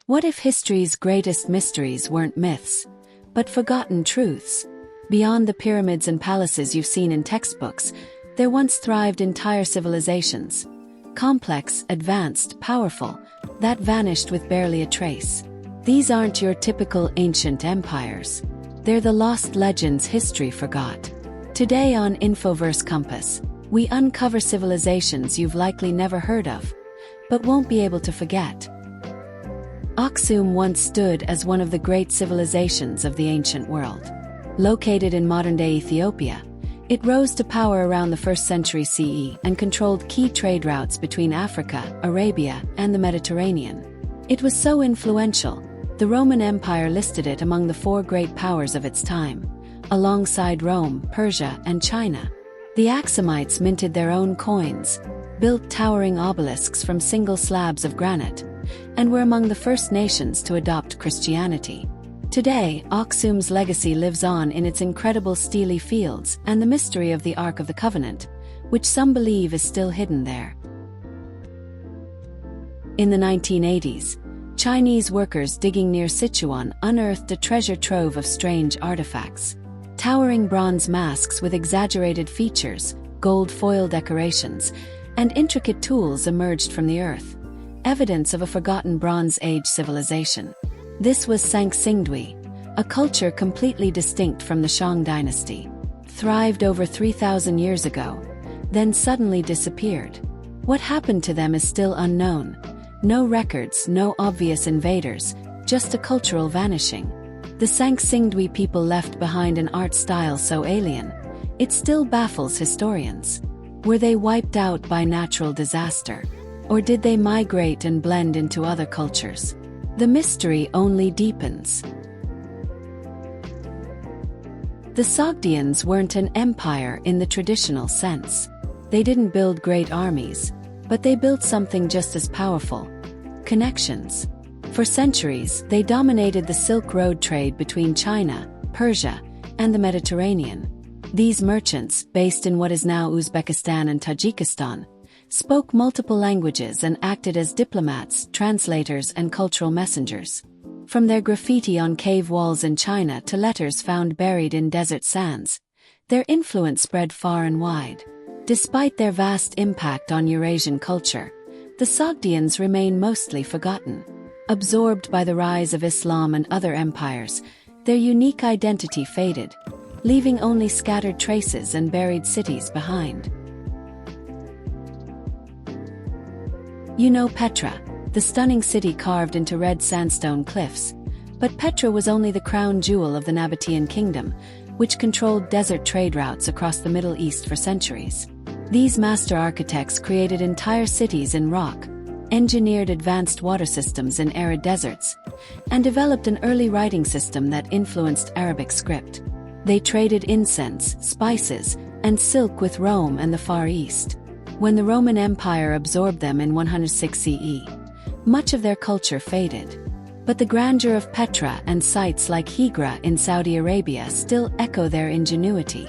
What if history's greatest mysteries weren't myths, but forgotten truths? Beyond the pyramids and palaces you've seen in textbooks, there once thrived entire civilizations. Complex, advanced, powerful, that vanished with barely a trace. These aren't your typical ancient empires. They're the lost legends history forgot. Today on Infoverse Compass, we uncover civilizations you've likely never heard of, but won't be able to forget. Aksum once stood as one of the great civilizations of the ancient world. Located in modern-day Ethiopia, it rose to power around the 1st century CE and controlled key trade routes between Africa, Arabia, and the Mediterranean. It was so influential, the Roman Empire listed it among the 4 great powers of its time, alongside Rome, Persia, and China. The Aksumites minted their own coins, built towering obelisks from single slabs of granite, and were among the first nations to adopt Christianity. Today, Aksum's legacy lives on in its incredible steely fields and the mystery of the Ark of the Covenant, which some believe is still hidden there. In the 1980s, Chinese workers digging near Sichuan unearthed a treasure trove of strange artifacts. Towering bronze masks with exaggerated features, gold foil decorations, and intricate tools emerged from the earth, evidence of a forgotten Bronze Age civilization. This was Sanxingdui, a culture completely distinct from the Shang dynasty. Thrived over 3,000 years ago, then suddenly disappeared. What happened to them is still unknown. No records, no obvious invaders, just a cultural vanishing. The Sanxingdui people left behind an art style so alien, it still baffles historians. Were they wiped out by natural disaster? Or did they migrate and blend into other cultures? The mystery only deepens. The Sogdians weren't an empire in the traditional sense. They didn't build great armies, but they built something just as powerful: connections. For centuries, they dominated the Silk Road trade between China, Persia, and the Mediterranean. These merchants, based in what is now Uzbekistan and Tajikistan, spoke multiple languages and acted as diplomats, translators, and cultural messengers. From their graffiti on cave walls in China to letters found buried in desert sands, their influence spread far and wide. Despite their vast impact on Eurasian culture, the Sogdians remain mostly forgotten. Absorbed by the rise of Islam and other empires, their unique identity faded, leaving only scattered traces and buried cities behind. You know Petra, the stunning city carved into red sandstone cliffs. But Petra was only the crown jewel of the Nabataean kingdom, which controlled desert trade routes across the Middle East for centuries. These master architects created entire cities in rock, engineered advanced water systems in arid deserts, and developed an early writing system that influenced Arabic script. They traded incense, spices, and silk with Rome and the Far East. When the Roman Empire absorbed them in 106 CE, much of their culture faded. But the grandeur of Petra and sites like Hijra in Saudi Arabia still echo their ingenuity.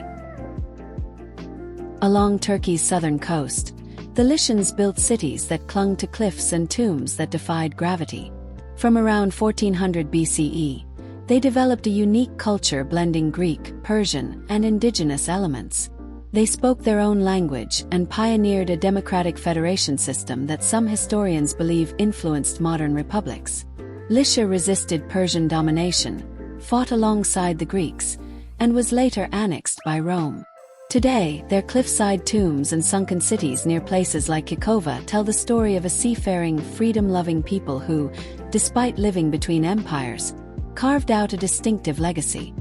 Along Turkey's southern coast, the Lycians built cities that clung to cliffs and tombs that defied gravity. From around 1400 BCE, they developed a unique culture blending Greek, Persian, and indigenous elements. They spoke their own language and pioneered a democratic federation system that some historians believe influenced modern republics. Lycia resisted Persian domination, fought alongside the Greeks, and was later annexed by Rome. Today, their cliffside tombs and sunken cities near places like Kikova tell the story of a seafaring, freedom-loving people who, despite living between empires, carved out a distinctive legacy.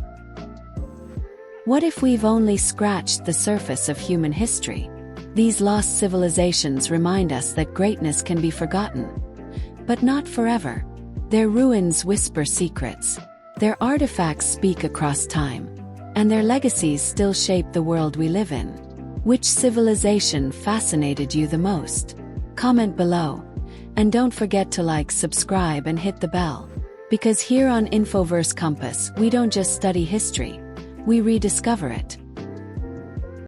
What if we've only scratched the surface of human history? These lost civilizations remind us that greatness can be forgotten, but not forever. Their ruins whisper secrets, their artifacts speak across time, and their legacies still shape the world we live in. Which civilization fascinated you the most? Comment below, and don't forget to like, subscribe, and hit the bell. Because here on Infoverse Compass, we don't just study history, we rediscover it.